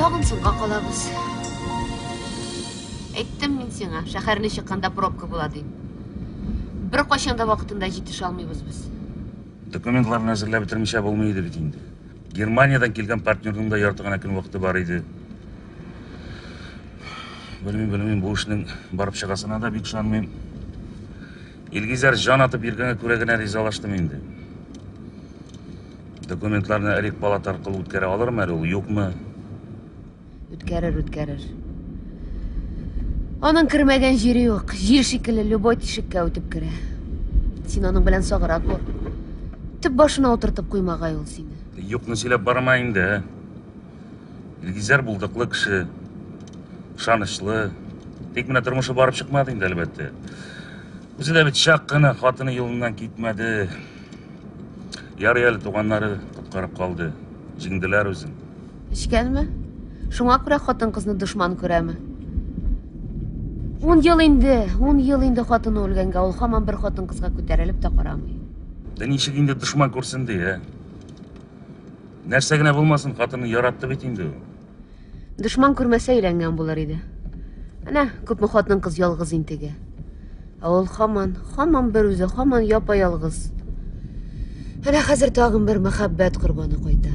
Sog'insinga qolamiz. Aytdim men senga, shaharga chiqqanda probka bo'ladi. Bir qachonda vaqtida yetish olmaymiz biz. Dokumentlarni hazırlab bitirmishab bo'lmaydi bit endi. Germaniyadan kelgan partnyoring da yortig'an kun vaqti bor edi. Bilmayman bu ishning borib chiqasina da bek ishonmayman. Ilgizar jon atib yurganga ko'ragina rizolashdim endi. Dokumentlarni irik palat orqali o'tkara olarmi, u yo'qmi? O'tkarar. Onun kirmagan yeri yo'q. Yer shekilli любой teshikka o'tib kira. Sen onun bilan sog'roq bo'l. Tib boshini o'tirtib qo'ymag'ay ol seni. Yo'qni silab bormaydi. Ilgizar bulduqli kishi, ishonchli, tek mana turmushi borib chiqmadi endi albatta. O'zida bir chaqqina xotini yo'lidan ketmadi. Yarayali tug'anlari qutqarib qoldi. Jingdilar o'zin. Ishganmi? Shunga ko'ra xotin qizni dushman ko'rami? 10 yil endi xotini o'lganga ol hamon bir xotin qizga ko'tarilib ta qaramay. Danishigingda dushman ko'rsin-da. Narsagina bo'lmasin, xotinni yaratdi bit endi. Dushman ko'rmasa uylangan bo'lar edi. Ana, ko'pmi xotin qiz yolg'iz intiga. Ol hamon bir o'zi, hamon yopa-yolg'iz. Ana hozir tag'in bir muhabbat qurboni qo'ydi.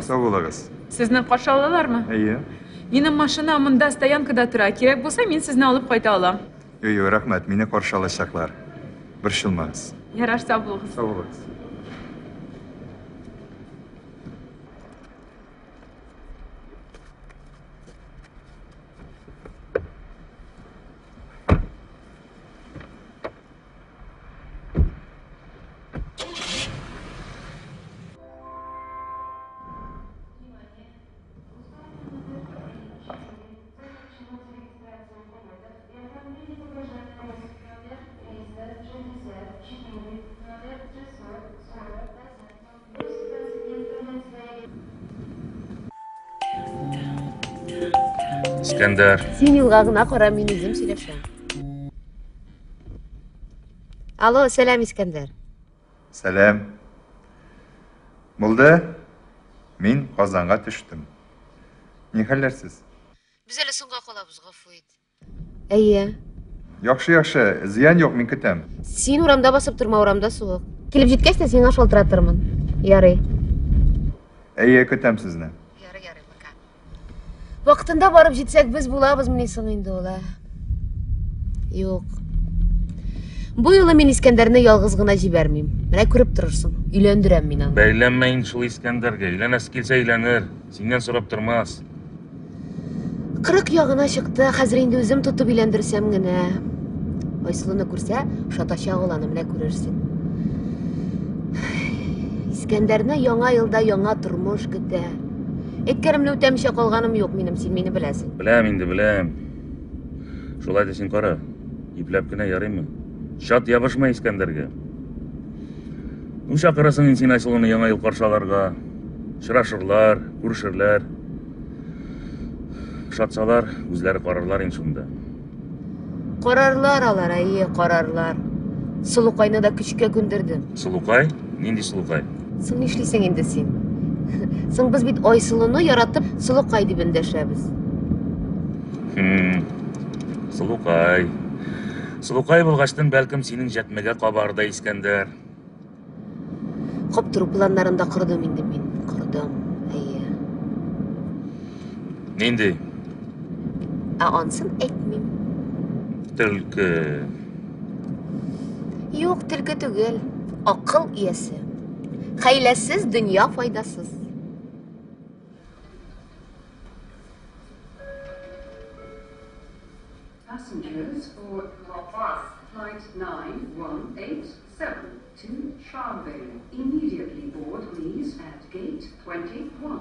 Sağ olunuz. Sizni qarshi olalarmi? İyi. Mening mashinam bunda stoyankada turadi. Kerak bo'lsa men sizni olib qayta olaman. Yo'q, rahmat. Meni qarshi olashaqlar. Bir shilmas. Yarar, sağ bo'lasiz. Sağ olunuz. İskender. Sen yılgağına qara men o'zim söylasham. Alo, selam İskender. Selam. Bo'ldi. Men Qozonga tushdim. Ne qilarsiz? Biz hali so'ngga qolamiz, g'afuyt. Ayya. Yaxshi, ziyon yo'q, men ketam. Sen uramda bosib turma, uramda sovuq. Kelib jetgach, sen ash'oltiratirman. Yaray. Ayya, ketam sizni. Yaray, baqa. Vaqtida borib jetsak biz bo'lamiz, men endi ola. Yo'q. Bu yo'li men İskenderni yolg'izgina jibermayman. Mana ko'rib turursan, uylandiram men uni. Baylanmayın şu İskender'ga. Uylanasi kelsa uylanir. Sendan so'rab turmas. 40 yog'ina chiqdi. Hozir endi o'zim tutib uylandirsamgina. Oysuluni ko'rsa, shatacha o'g'lani bilan ko'rarsan. İskenderni yangi yilda yangi turmush kuta. Etkarimni o'tamsha qolganim yo'q menim, sen meni bilasan. Bilam endi, bilam. Şolay desang qara. Iplabgina yaraymi? Shot yabashma İskender'ga. O'sha qarasang sen Aysuluni yangi yil qarshalarga shirashirlar, ko'rishirlar. Shatsalar, o'zlari qarorlar endi shunda. Qarorlar olar, qarorlar. Suluqayni da kuchga ko'ndirdim. Suluqay? Nindi Suluqay? Sen ne ishlaysan endi sen? Sen biz bit Oysuluni yaratib, Suluqay deb endashamiz. Suluqay. Suluqay bo'lg'achdan balkim sening jetmaga qabarda İskender. Qop turib planlarimda qurdim endi men. Qurdim. Nindi? Ansın aytmayman. Tilki. Yo'q, tilki tugul. Aql egasi. Haylasiz dunyo foydasiz. passengers for flight 9187 to Charleville. Immediately board, please, at gate 21.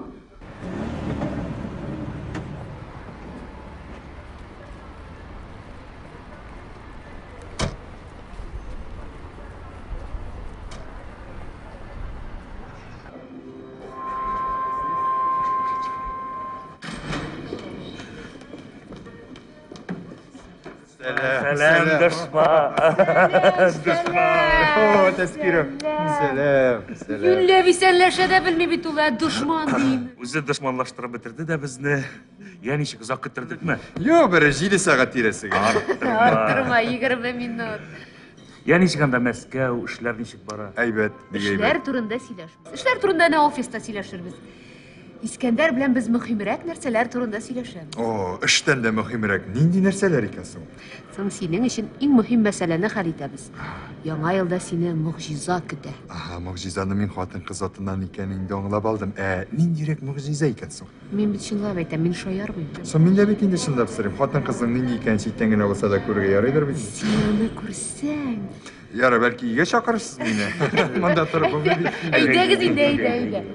Selam düşman. Oo, tezkire. Selam. Selam. Gülle bisenleşe de bilmi bit ula düşman diyeyim. Bizi düşmanlaştırıp bitirdi de bizni. Yani işi kızak getirdik mi? Yo, bir jili saat tiresiga. Arttırma 20 minut. Yani işganda Moskva, işler nişik bara. Aybat, digeybat. İşler turunda sileşmiz. İşler turunda ne ofiste sileşirmiz. İskender bilen biz mühimrek nerseler turunda sileşemiz. Oo, işten de mühimrek. Nindi nerseler ikansın? Sen senin için en mühim meseleni hal etemiz. Yana yılda seni muciza küte. Aha, mucizanı min xатын kız atından ikenini anlap aldım. Nindirek mucize ikansın. Men bit şunlap aytam, men şoyar mıyım? Son min de bitinde şundap sırım. Xатын kızın nindi iken çiğtengine olsa da kurga yaraydır bit. Sen onu kursan. Yara belki iyice çakarırsız mine. Manda tarafım bit. Eydegiz eyde.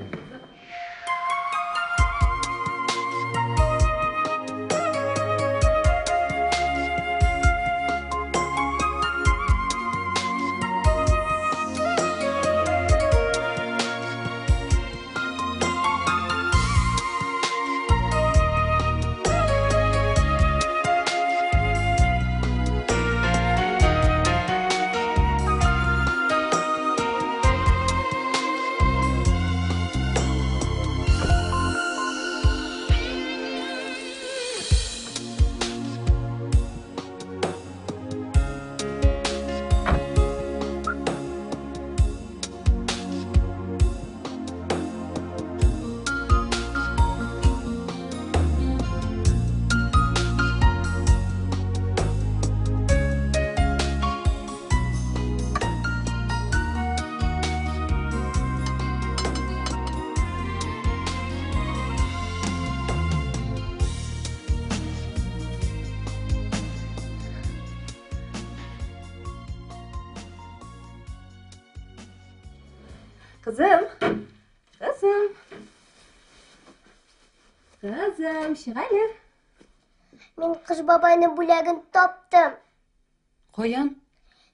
Kızım. Kızım, şiğayla. Men kız babayının bulagın toptum. Koyan?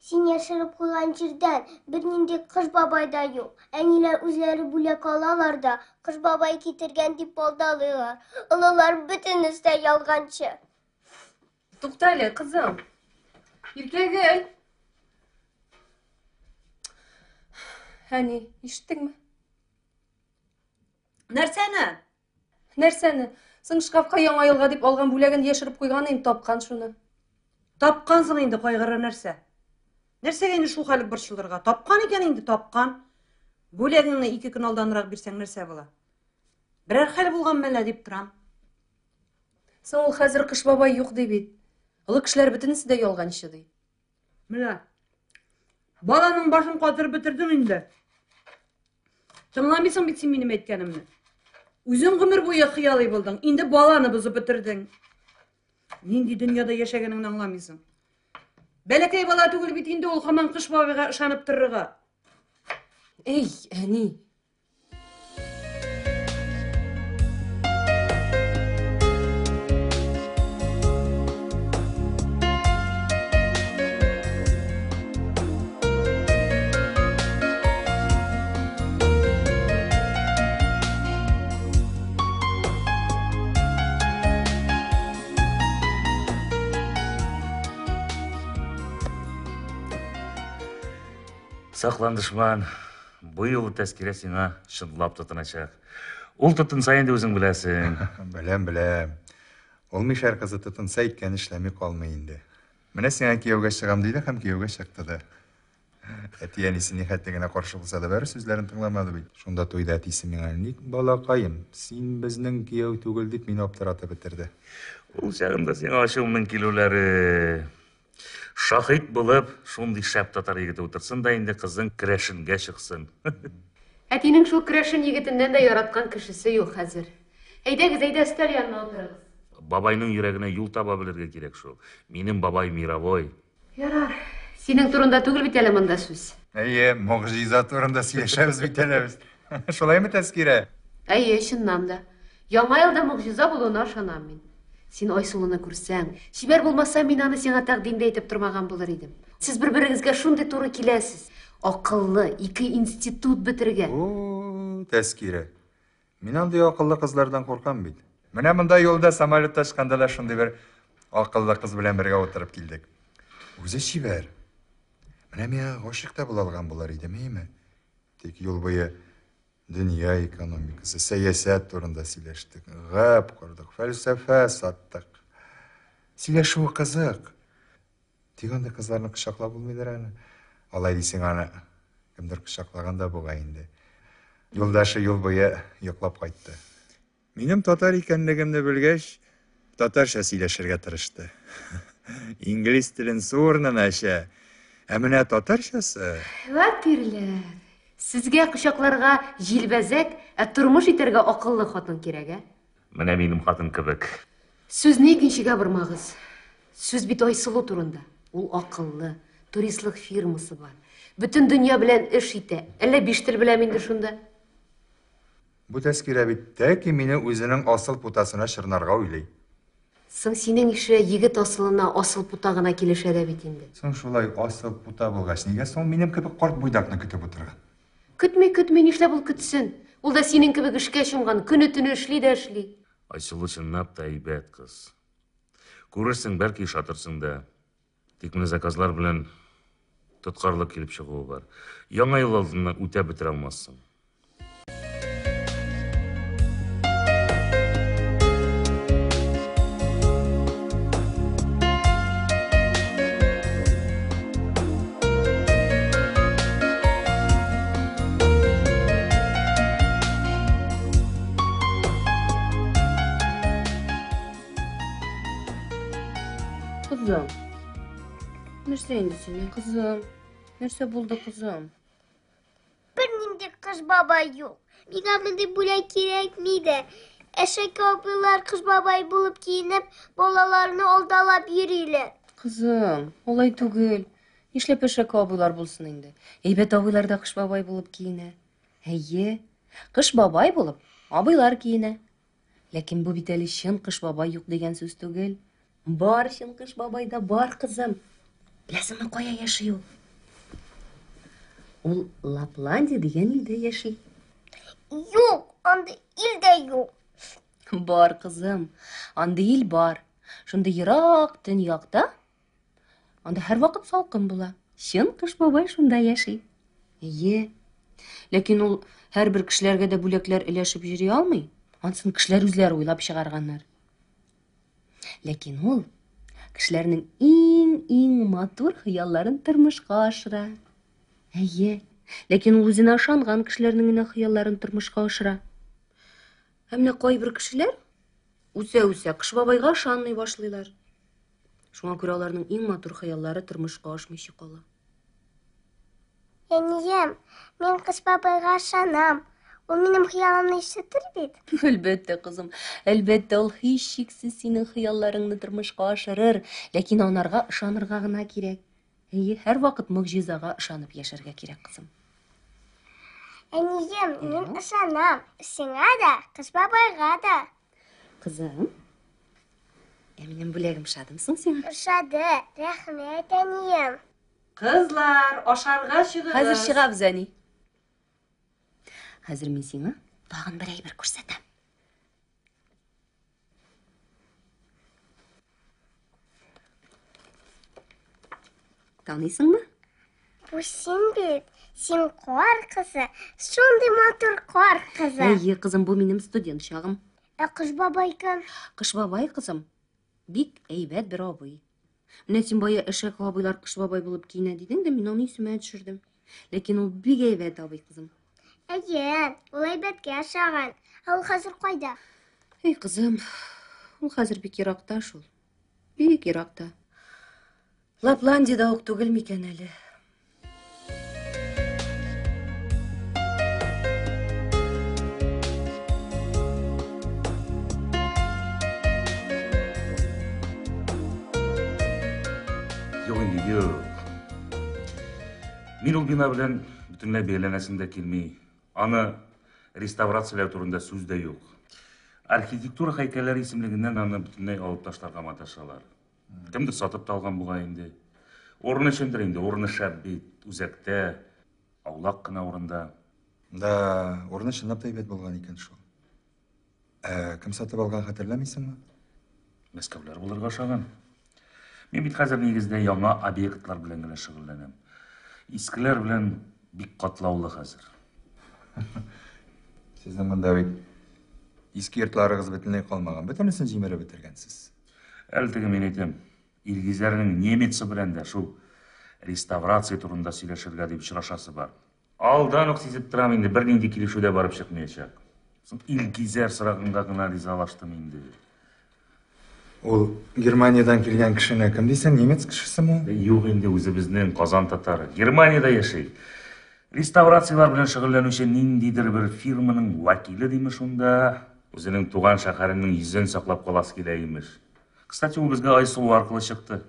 Sen yaşarıp koygan yerden bir nindi kız babayda yok. Eniler özleri bulak alalar da kız babayı getirgen dip oldu alıyorlar. Alalar bütün üstte yalgancı. Tuktayla kızım. Yirke gel. Hani işittin mi? Nerseni? Sen şkafka yana yılga dip algan bulagın yaşırıp koyganayım topkan şunu. Tapqansың енді қойғыры нәрсе. Нәрсеге енді шу халі бір шылдырға? Тапқан екен енді тапқан. Бөлегіңні 2 күн алданырақ берсең нәрсе бола. Бірер хәл болған мәлі деп тұрам. Sen ol hazır kış babay yok deyip. Ilı kişiler bütünüsü de yolgan işi deyip. Міне. Баланың башын қатырып бітірдің енді. Тыңламайсың бит сен менің әйткенімді. Өзің ғұмыр бойы қиялай болдың. Енді баланы бұзып бітірдің. Нендей дүнияда яшәгеніңді аңламайсың. Бәләкәй бала түгел бит енді ол хаман қыш бабайға ышанып тұрырға. Ey әни. Сақлан дұшман, бұйыл тәскере сеңа шындылап тұтынашақ. Ол тұтын сайын де өзің біләсің. Білем. Ол мишар қызы тұтынса иккен ішләмей қалмай енді. Міне сеңа кияуға шығам дейді, қам кияуға шықты да. Әтиян исіне қәттегіне қаршы болса да бәрі сөзлерін тыңламады бейді. Шонда тойда әтисі мен әлінік, балақайым, сен біздің кияу түгіл деп мені аптырата бітірді. Ол шағында сен ашуымның келулері шахид болып, шондай шәп татар егіті отырсын да енді қыздың кірәшінге шықсын. Әтинең шул керәшен егетеннән дә яраткан кешесе юк хәзер. Әйдәгез, әйдә, өстәл янына утырыгыз. бабайның йөрәгенә юл таба белергә кирәк шул. Минем бабай мировой. Ярар. Синең турында түгел бит әле монда сүз. Әйе, могҗиза турында сөйләшәбез бит әле без. Шулаймы, Тәскирә? Әйе, чыннан да. Яңа елда могҗиза булуына ышанам мин. Син Айсылуны күрсәң, шибәр булмаса мин аны сиңа тәкъдимдә итеп тормаган булыр идем. Сез бер-берегезгә шундый туры киләсез. Акыллы, 2 институт бетергән. О, Тәскирә. Мин андый акыллы кызлардан куркам бит. Менә монда юлда самолет ташканда да шундый бер акыллы кыз белән бергә утырып килдек. Үзе шибәр. Менә миңа гашыйк та була алган булар иде, әйме? Тик юл буе дөнья экономикасы, сәясәт турында сөйләштек, гап курдык, фәлсәфә саттык. Сөйләшү кызык. Тик анда кызларны кочаклап булмыйдыр аны. Алай дисең аны кемдер кочаклаган да бугай инде. Юлдашы юл буе йоклап кайтты. Минем татар икәнлегемне белгәч, татарча сөйләшергә тырышты. Инглиз телен сурнан ача. Ә менә татарчасы... Вә тирләр. Сезгә кочакларга җилбәзәк, ә тормыш итәргә акыллы хатын кирәк, ә? Менә минем хатын кебек. Сүзне икенчегә бормагыз. Сүз бит Айсылу турында. Ул акыллы, туристлык фирмасы бар. Бөтен дөнья белән эш итә. Әллә 5 тел беләм инде шунда. Бу Тәскирә бит тәки мине үзенең асыл путасына чырнарга уйлый. Соң синең ише егет асылына, асыл путагына килешә дә бит инде. Соң шулай асыл пута булгач, нигә соң минем кебек карт буйдакны көтеп утырган? Көтми, нишләп ул көтсен? Ул да синең кебек эшкә чумган, көне-төне эшли дә эшли. Айсылу чынлап та әйбәт кыз. Күрерсең, бәлки шатырсың да. Тик менә заказлар белән тоткарлык килеп чыгуы бар. Яңа ел алдыннан үтә бетерә алмассың. Кызым. Нәрсә инде синең, кызым? Нәрсә булды, кызым? Бернинди кыз бабай юк. Миңа мондый бүләк кирәкмиде. Әшәк абыйлар кыз бабай булып киенеп, балаларны алдалап йөриләр. Кызым, алай түгел. Нишләп әшәк абыйлар булсын инде? Әйбәт абыйлар да кыш бабай булып киенә. Әйе, кыш бабай булып, абыйлар киенә. Ләкин бу бит әле чын кыш бабай юк дигән сүз түгел. Бар чын кыш бабай да бар, кызым. Беләсеңме, кая яши ул? Ул Лапландия дигән илдә яши. Юк, андый илдә юк. Бар, кызым. Андый ил бар. Шунда ерак төньякта. Анда һәр вакыт салкын була. Чын кыш бабай шунда яши. Әйе. Ләкин ул һәрбер кешеләргә дә бүләкләр өләшеп йөри алмый. Ансын кешеләр үзләре уйлап чыгарганнар. Ләкин ул кешеләрнең иң матур хыялларын тормышка ашыра. Әйе. Ләкин ул үзенә ышанган кешеләрнең генә хыялларын тормышка ашыра. Ә менә кайбер кешеләр үсә кыш бабайга ышанмый башлыйлар. Шуңа күрә аларның иң матур хыяллары тормышка ашмыйча кала. Әнием, мин кыз бабайга ышанам. Ул минем хыялымны ишетер бит. Әлбәттә, кызым. Әлбәттә, ул һичшиксез синең хыялларыңны тормышка ашырыр, ләкин анарга ышанырга гына кирәк. Әйе, һәр вакыт могҗизага ышанып яшәргә кирәк, кызым. Әнием, мин ышанам. Сиңа да, кыз бабайга да. Кызым, минем бүләгем шадымсың сиңа? Ышады. Рәхмәт, әнием. Кызлар, ашарга чыгыгыз. Хәзер чыгабыз, әни. Хәзер мин сиңа тагын бер әйбер күрсәтәм. Танысыңмы? Бу син бит. Син кар кызы. Шундый матур кар кызы. Әйе, кызым, бу минем студент чагым. Ә кыз бабай кем? Кыш бабай, кызым, бик әйбәт бер абый. Менә син бая әшәк абыйлар кыш бабай булып киенә дидең дә, мин аны исемә төшердем. Ләкин ул бик әйбәт абый, кызым. Әйе, ул әйбәткә ашаган. Ул хәзер кайда? Эй, кызым, ул хәзер бик еракта шул. Бик еракта. Лапландиядә ук түгел микән әле? Yok inде, yok. Мен ул бина белән бөтенләй бәйләнәсем дә килми. Аны реставрацияләү турында сүз дә юк. Архитектура һәйкәлләре исемлегеннән аны бөтенләй алып ташларга маташалар. Кемдер сатып та алган бугай инде. Урыны өчендер инде, урыны шәп бит, үзәктә, аулак кына урында. Да, урыны чынлап та әйбәт булган икән шул. Кем сатып алган хәтерләмисеңме? Мәскәүләр булырга ошаган. Мен бит хәзер нигездә яңа объектлар белән генә шөгыльләнәм. Искеләр белән бик катлаулы хәзер. Сезнең монда бит иске йортларыгыз бөтенләй калмаган. Бөтенесен җимереп бетергәнсез. Әле теге мен әйтәм, Илгизәрнең немецы белән дә шул реставрация турында сөйләшергә дип очрашасы бар. Алдан ук сизеп торам инде, бернинди килешүдә барып чыкмаячак. Соң Илгизәр сораганга гына ризалаштым инде. Ул Германиядән килгән кешене кем дисәң, немец кешесеме? Юк инде, үзебезнең Казан татары. Германиядә яши. Реставрациялар белән шөгыльләнүче ниндидер бер фирманың вәкиле диме шунда. Үзенең туган шәһәренең йөзен саклап каласы килә имеш. Кстати, ул безгә Айсылу аркылы чыкты.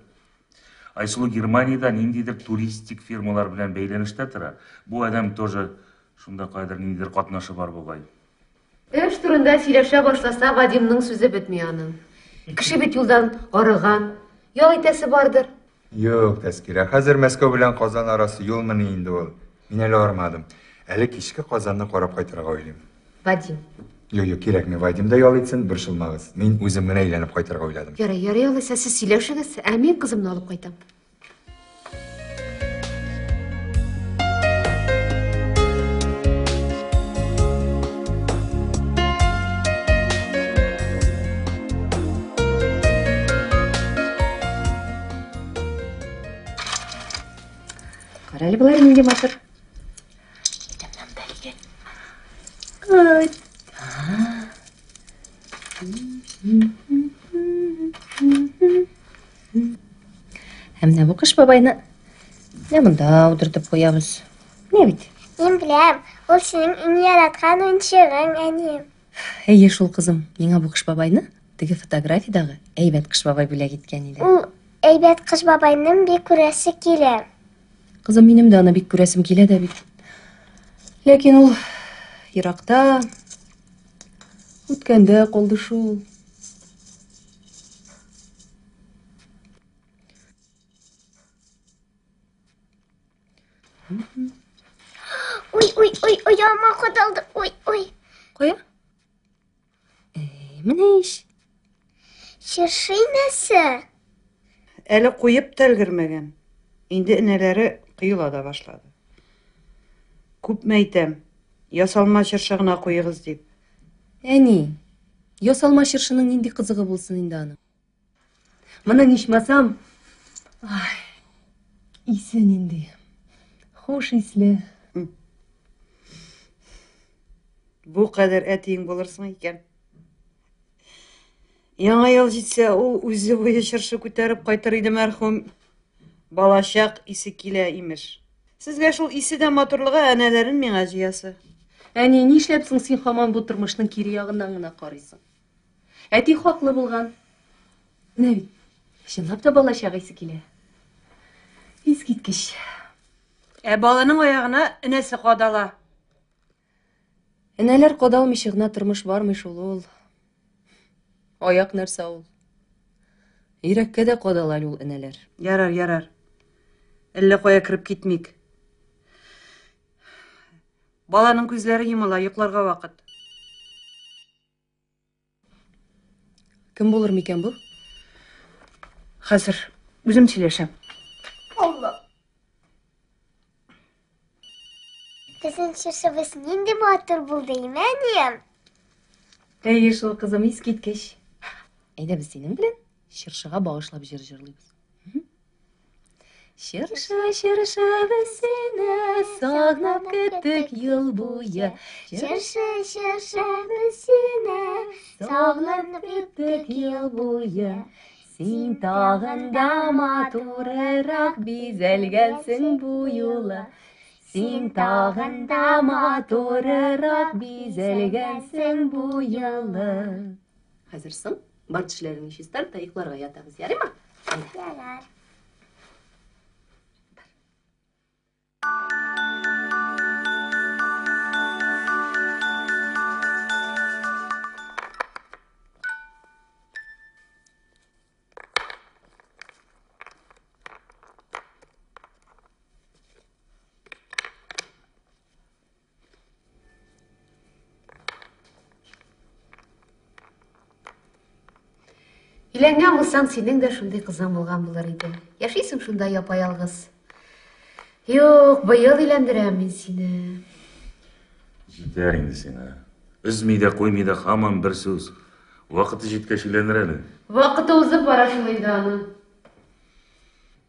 Айсылу Германиядә ниндидер туристик фирмалар белән бәйләнештә тора. Бу адам тоже шунда кайдыр ниндидер катнашы бар бугай. Эш турында сөйләшә башласа, Вадимның сүзе бетми аның. Кеше бит юлдан арыган, ял итәсе бардыр. Юк, Тәскирә, хәзер Мәскәү белән Казан арасы юлмыни инде ул. Мин әле армадым. Әле кичке Казанны карап кайтырга уйлыйм. Вадим. Юк, кирәкми, Вадимда ял итсен, борчылмагыз. Мин үзем генә әйләнеп кайтырга уйладым. Ярый, алайса сез сөйләшегез, ә мин кызымны алып кайтам. Кара әле болар нинди матур. Идемнән бәлгә. Ой. Һәм менә бу Кыш бабайны монда утыртып куябыз. Не бит? Мин беләм, ул синең иң яраткан уенчыгың, әнием. Әйе шул кызым, миңа бу Кыш бабайны теге фотографиядагы әйбәт Кыш бабай бүләк иткән иде. Ул әйбәт Кыш бабайның бик күрәсе килә. Кызым, минем дә аны бик күрәсем килә дә бит. Ләкин ул еракта, үткәндә калды шул. Ой, ама кадалды. Ой. Кая? Менә иш. Чыршы инәсе. Әле куеп та өлгермәгән. Инде энәләре кыйыла да башлады. Күпме әйтәм, ясалма чыршы гына куегыз дип. Әни, ясалма чыршының нинди кызыгы булсын инде аның. Моның ичмасам, исе нинди. Хош исле. Бу кадәр әтиң булырсың икән. Яңа ел җитсә, ул үзе буе чыршы күтәреп кайтыр иде мәрхүм. Балачак исе килә имеш. Сезгә шул исе дә матурлыгы әнәләрен миңа җыясы. Әни, ни эшләпсең син һаман бу тормышның кире ягыннан гына карыйсың? Әти хаклы булган. Менә бит, чынлап та балачак исе килә. Искиткеч. Баланың аягына энәсе кадала. Энәләр кадалмыйча гына тормыш бармый шул ул. Аяк нәрсә ул? Йөрәккә дә кадала ул энәләр. Ярар. Әллә кая кирип китмик. Баланың күзләре йомыла, йокларга вакыт. Кем булыр микән бу? Хәзер үзем сөйләшәм. Алла. Безнең чыршыбыз нинди матур булды, әнием. Әйе шул кызым, искиткеч. Әйдә без синең белән чыршыга багышлап җыр җырлыйбыз. Чыршы без сине сагынып көттек ел буе. Чыршы без сине сагынып көттек ел буе. Син тагында матурырак бизәлгәнсең бу юлы. Син тагында матурырак бизәлгәнсең бу юлы. Хәзер соң бар тешләреңне чистарт та йокларга ятабыз, ярыймы? Ярар. Үйләнгән булсаң, синең дә шундый кызың булган булыр иде. Яшисең шунда япа-ялгыз. Юк, быел өйләндерәм мин сине. Җитәр инде сиңа. Өзми дә, куймый да һаман бер сүз. Вакыты җиткәч өйләнер әле. Вакыты узып бара шул инде аның.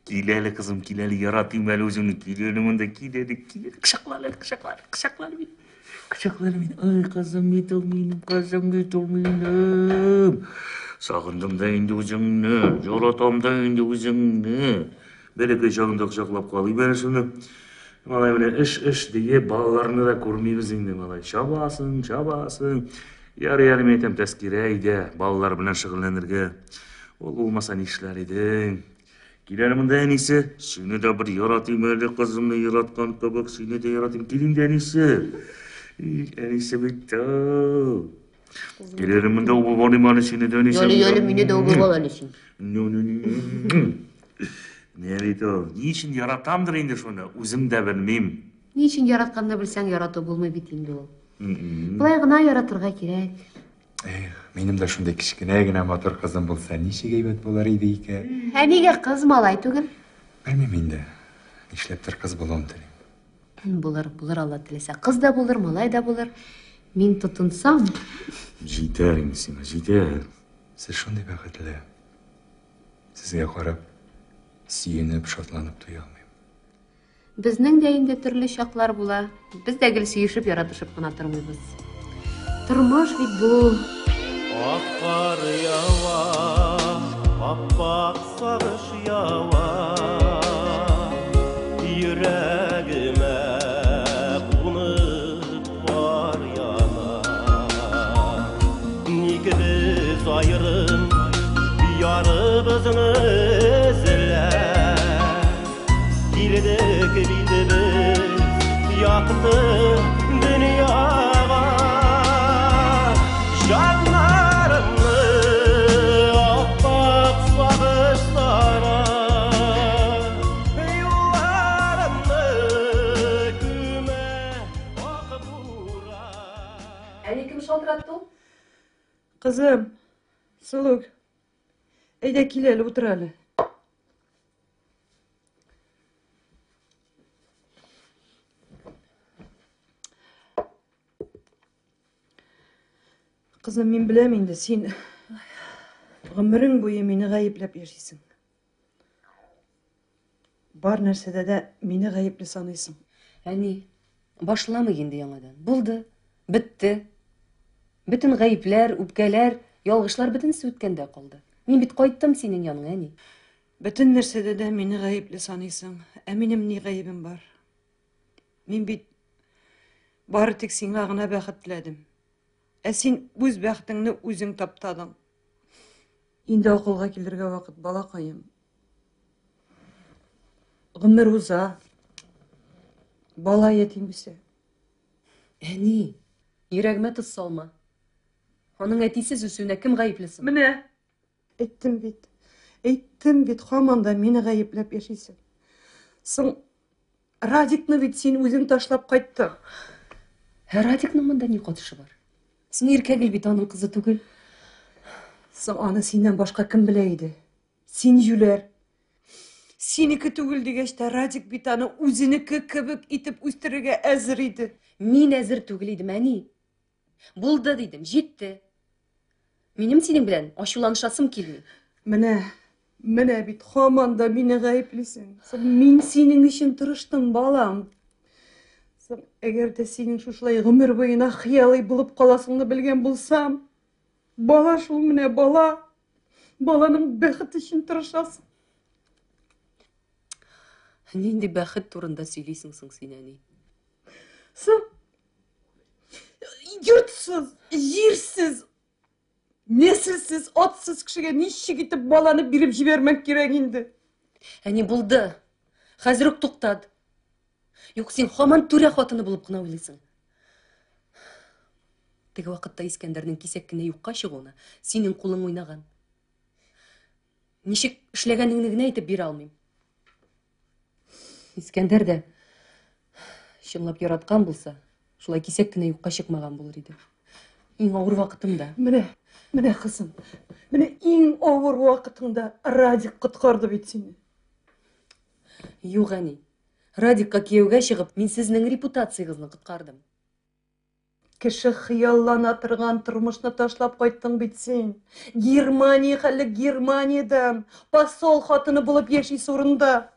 Кил әле, кызым, кил әле, яратыйм әле үзеңне. Кил әле монда, кил әле, кил әле. Кочакла әле, кочакла әле. Кочакла әле мине. Ай, кызым бит ул минем, кызым бит ул минем. Сагындым да инде үзеңне, яратам да инде үзеңне. Бәләкәй чагында кочаклап калыйм әле шуны. Малай менә эш дие, балаларны да күрмибез инде, малай. Чабасың. Ярый әле мен әйтәм, тәскирә иде, балалар белән шөгыльләнергә. Ул булмаса ни эшләр идең? Кил әле монда, әнисе. Сине дә бер яратыйм әле, кызымны яраткан кебек, сине дә яратыйм. Кил инде, әнисе. Әнисе бит ау. Кил әле монда, ул барыйм әле сине дә, әнисе. Ялы, мине дә убып ал әле син. Не бит ул? Ни өчен яратамдыр инде шуны? Үзем дә белмим. Ни өчен яратканны белсәң, ярату булмый бит инде ул. Булай гына яратырга кирәк. Минем дә шундай кичкенә генә матур кызым булса, ничек әйбәт булар иде икән. Ә нигә кыз малай түгел? Белмим инде. Нишләптер кыз булуын телим. Булыр, Алла теләсә. Кыз да булыр, малай да булыр. Мин тотынсам, Җитәр инде сиңа, җитәр. Сез шундый бәхетле. Сезгә карап, сөенеп, шатланып туя алмыйм. безнең дә инде төрле чаклар була. Без дә гел сөешеп, яратышып кына тормыйбыз. Тормыш бит бу. Аккар ява, аппак сагыш ява, йөрәгемә кунып бар яна. Ник без аерым, ярыбызны эзләп, килдек бит без якты дөньяга. Жаннарымны аппак сагышлара, юлларымны күмә ак бура. Әни кем шалтыратты ул? Кызым, Сулук, әйдә кил әле, утыр әле. Кызым, мин беләм инде, син гомерең буе мине гаепләп яшисең. Бар нәрсәдә дә мине гаепле саныйсың. Әни, башламый инде яңадан. Булды, бетте. Бөтен гаепләр, үпкәләр, ялгышлар бөтенсе үткәндә калды. Мин бит кайттым синең яныңа, әни. Бөтен нәрсәдә дә мине гаепле саныйсың. Ә минем ни гаебем бар? Мин бит бары тик сиңа гына бәхет теләдем. Ә син үз бәхетеңне үзең таптадың. Инде акылга килергә вакыт, балакаем. Гомер уза. Бала ятим үсә. Әни, йөрәгемә тоз салма. Аның әтисез үсүенә кем гаеплесен? Менә әйттем бит, һаман да мине гаепләп яшисең. Соң Радикны бит син үзең ташлап кайттың. Радикның монда ни катышы бар? Син иркәгел бит аның кызы түгел. Соң аны синнән башка кем белә иде? Син юләр. Синеке түгел дигәч тә Радик бит аны үзенеке кебек итеп үстерергә әзер иде. Мин әзер түгел идем, әни. Булды дидем, җитте. Минем синең белән ачуланышасым килми. Менә бит һаман да мине гаеплисең. Соң мин синең өчен тырыштым, балам. Соң әгәр дә синең шушылай гомер буена хыялый булып каласыңны белгән булсам, бала шул менә бала. Баланың бәхет өчен тырышасың. Нинди бәхет турында сөйлисең соң син, әни? Соң йортсыз, җирсез, неселсез, атсыз кешегә ничек итеп баланы биреп җибәрмәк кирәк инде? Әни, булды. Хәзер үк туктат. Юк, син һаман түрә хатыны булып кына уйлыйсың. Теге вакытта Искәндәрнең кисәк кенә юкка чыгуына синең кулың уйнаган. Ничек эшләгәнеңне генә әйтеп бирә алмыйм. Искәндәр дә чынлап яраткан булса, шулай кисәк кенә юкка чыкмаган булыр иде. Иң авыр вакытымда. Менә Менә кызым, менә иң авыр вакытыңда Радик коткарды бит сине. Юк, әни. Радикка кияүгә чыгып, мин сезнең репутациягызны коткардым. Кеше хыяллана торган тормышны ташлап кайттың бит син. Германия хәле Германиядән посол хатыны булып яши сурында.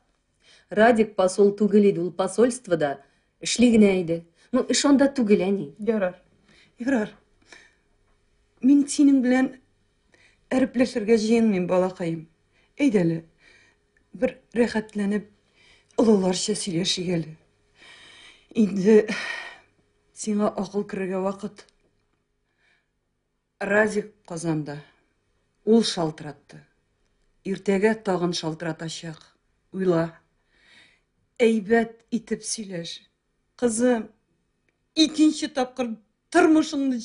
Радик посол түгел иде, ул посольствода эшли генә иде. Ну, эш анда түгел, әни. Ярар. Мин синең белән әріпләшергә җыенмыйм, балакаем. Әйдәле, бер рәхәтләнеп, олыларча сөйләшик әле. Инде сиңа акыл керергә вакыт. Радик Казанда. Ул шалтыратты. Иртәгә тагын шалтыратачак. Уйла. Әйбәт итеп сөйләш. Кызым, икенче тапкыр тормышыңны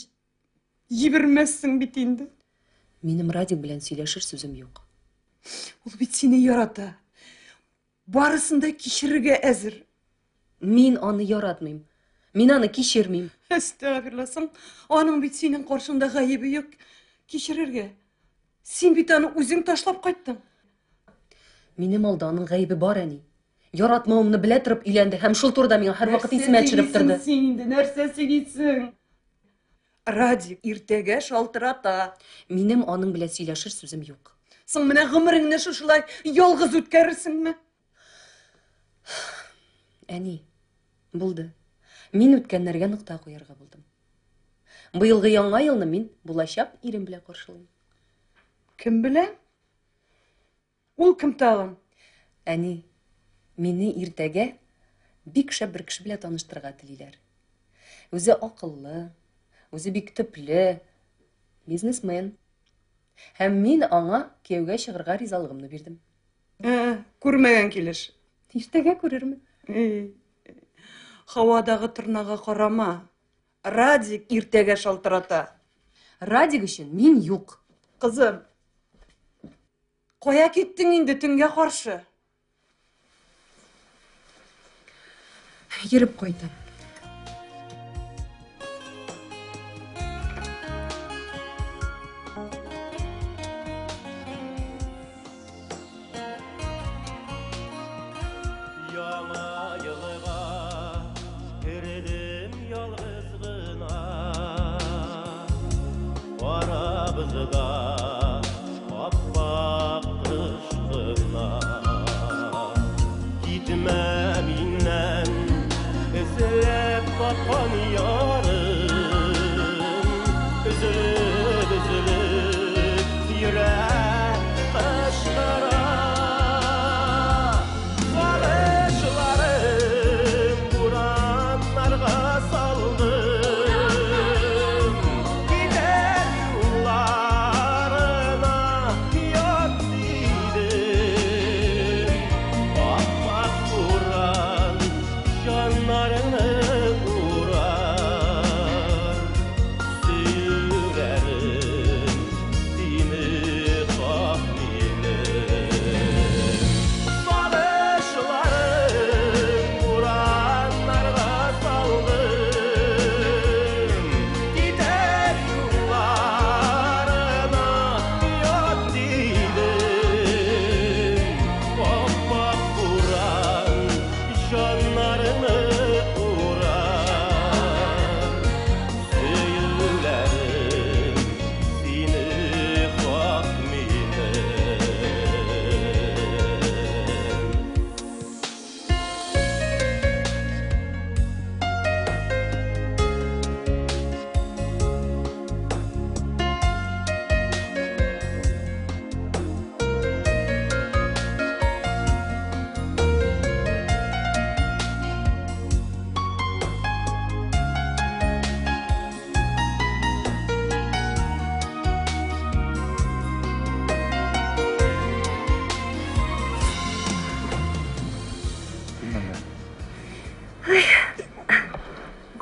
җибермәссең бит инде. Минем Радик белән сөйләшер сүзем юк. Ул бит сине ярата. Барысын да кичерергә әзер. Мин аны яратмыйм. Мин аны кичермим. Әстәгъфирләсәң, аның бит синең каршында гаебе юк. Кичерергә. Син бит аны үзең ташлап кайттың. Минем алда аның гаебе бар, әни. Яратмавымны белә торып өйләнде һәм шул турыда миңа һәрвакыт исемә төшереп торды. Нәрсә сөйлисең? Радик иртәгә шалтырата. Минем аның белән сөйләшер сүзем юк. Соң менә гомереңне шушылай ялгыз үткәрерсеңме? Әни, булды. Мин үткәннәргә нокта куярга булдым. Быелгы яңа елны мин булачак ирем белән каршылыйм. Кем белән? Ул кем тагын? Әни, мине иртәгә бик шәп бер кеше белән таныштырырга телиләр. Үзе акыллы, үзе бик төпле, бизнесмен. Һәм мин аңа кияүгә чыгарга ризалыгымны бирдем. Күрмәгән килеш. Иртәгә күрермен. Һавадагы торнага карама. Радик иртәгә шалтырата. Радик өчен мин юк. Кызым, кая киттең инде төнгә каршы? Йөреп кайтам. Яңа елга кердем ялгыз гына. Арабызда аппак кыш кына. Китмә миннән эзләп тапкан ярым. Üzülüp yürek kışkıra. Barışlarım buranlarga saldım. Gider yollarına yat dedim. Appak buran canlarını vurar. Sürerim dini kahmilim. Barışlarım buranlarga saldım. Gider yollarına yat dedim. Appak buran canlarını vurar. Söylerim seni hakmilim.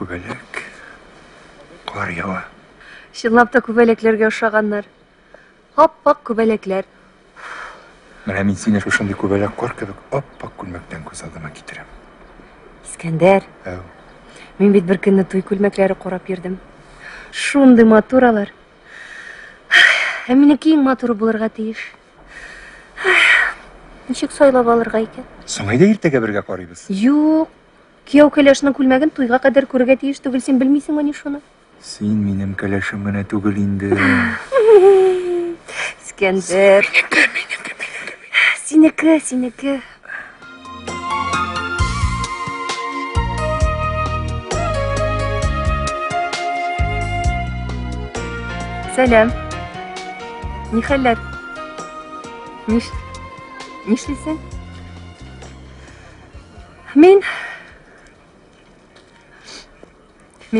Күбәләк. Кар ява. Чынлап та күбәләкләргә охшаганнар. Аппак күбәләкләр. Менә мин сине шушындый күбәләк кар кебек аппак күлмәктән күз алдыма китерәм. Искәндәр, Әу. мин бит бер көнне туй күлмәкләре карап йөрдем. Шундый матуралар. Минеки иң матуры булырга тиеш. Ничек сайлап алырга икән? Соңайда иртәгә бергә карыйбыз. Юк. Кияү кәләшенең күлмәген туйга кадәр күрергә тиеш түгел, син белмисеңме ни шуны? Син минем кәләшем генә түгел инде. Искәндәр. Синеке. Сәлам. Ни хәлләр? Нишлисең? Мин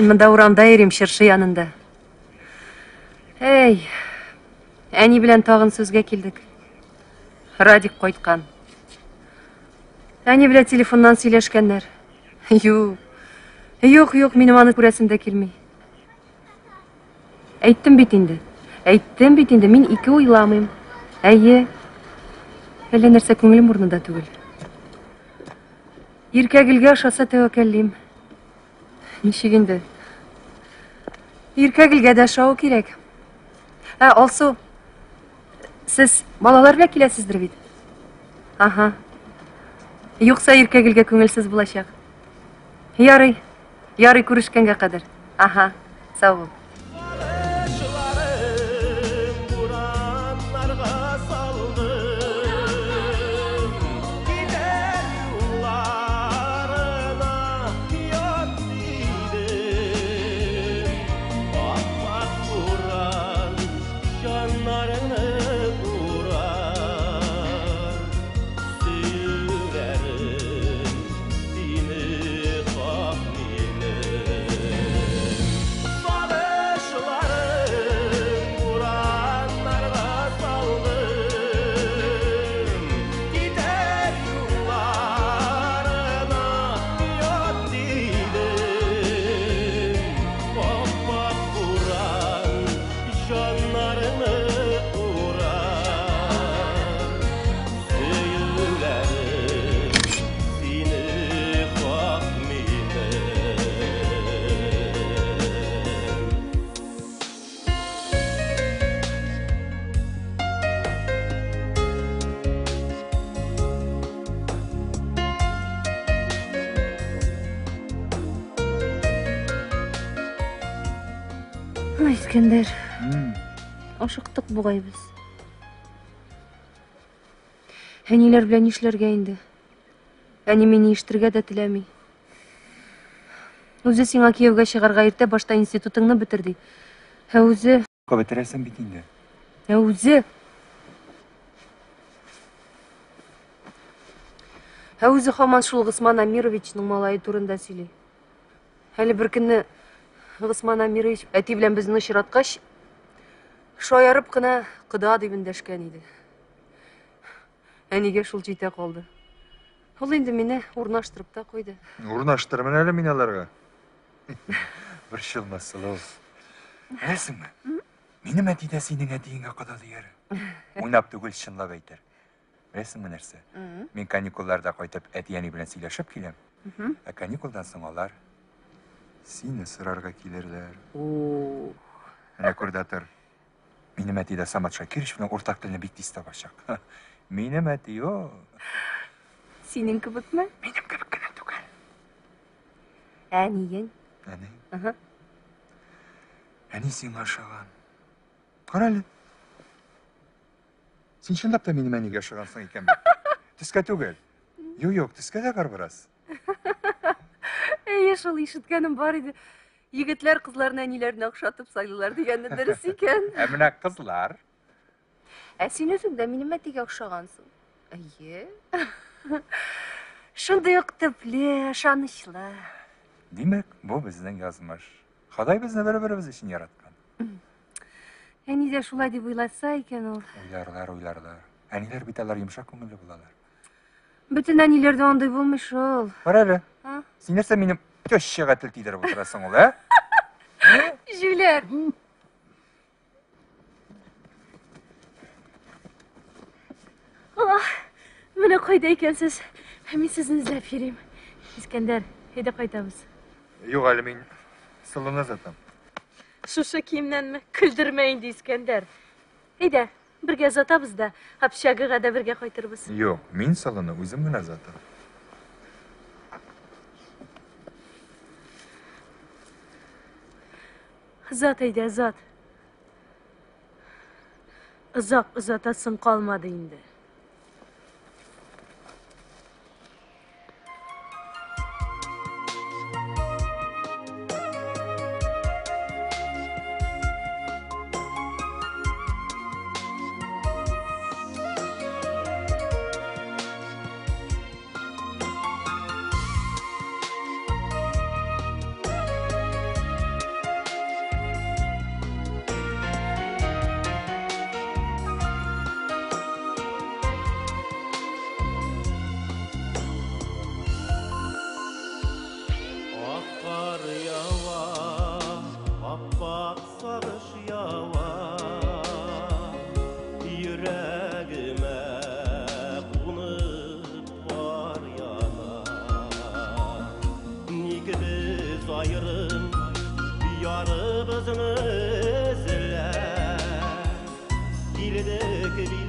монда урамда йөрим, чыршы янында. Эй, әни белән тагын сүзгә килдек. Радик кайткан. Әни белән телефоннан сөйләшкәннәр. Юк, минем аны күрәсем дә килми. Әйттем бит инде, мин ике уйламыйм. Әйе, әллә нәрсә күңелем урнында түгел. Иркәгелгә ашаса тәвәккәллим. Ничек инде? Иркәгелгә дә ашау кирәк. Алсу, сез балалар белән киләсездер бит? Аха. Юкса иркәгелгә күңелсез булачак. Ярый, күрешкәнгә кадәр. Аха, сау бул. Искәндәр, ашыктык бугай без. Әниләр белән нишләргә инде? Әни мине ишетергә дә теләми. Үзе сиңа кияүгә чыгарга иртә башта институтыңны бетерди. Үзе... Бетерәсең бит инде. Үзе һаман шул Госман Амировичның малае турында сөйли. Әле бер көнне Госман Амирович әти белән безне очраткач, шаярып кына кыда дип эндәшкән иде. Әнигә шул җитә калды. Ул инде мине урнаштырып та куйды. Урнаштырмын әле мин аларга. Борчылма, Сылу. Беләсеңме? Минем әти дә синең әтиеңә кадалды яр. Уйнап түгел, чынлап әйтер. Беләсеңме нәрсә? Мин каникулларда кайтып әти-әни белән сөйләшеп киләм. Ә каникулдан соң алар сине сырарга килерләр. Менә күр дә тор. Минем әти дә Самат Шакирович белән уртак телне бик тиз табачак. Минем әти Синең кебекме? Минем кебек кенә түгел. Әниең? Әни? Әни сиңа ошаган. Кара әле. Син чынлап та минем әнигә ошагансың икән бит. Төскә түгел. Юк, төскә дә барбырас. Әйе, шул ишеткәнем бар иде. Егетләр кызларны әниләренә охшатып сайлыйлар дигәнне дөрес икән. Ә менә кызлар? Ә син үзең дә минем әтигә охшагансың. Әйе. Шундый ук төпле, ышанычлы. Димәк, бу безнең язмыш. Ходай безне бер-беребез өчен яраткан. Әни дә шулай дип уйласа икән ул. Уйларлар. Әниләр бит алар йомшак күңелле булалар. Бөтен әниләрдә андый булмый шул. Бар әле. Син нәрсә минем тещага тел тидереп утырасың ул, ә? Җүләр. Менә кайда икәнсез? Мин сезне эзләп йөрим. Искәндәр, әйдә кайтабыз. Юк әле, мин Сылуны озатам. Шушы киемнәнме? Көлдермә инде, Искәндәр. Әйдә, бергә затабыз да, общагага да бергә кайтырбыз. Yok, min salını özüm gına zaten. Зат әйдә, зат. Озак озатасың калмады инде. Akar yava, appak sarış yava, yüreğime konup var yana. Nikidiz ayrım, yarımızın özler, dildik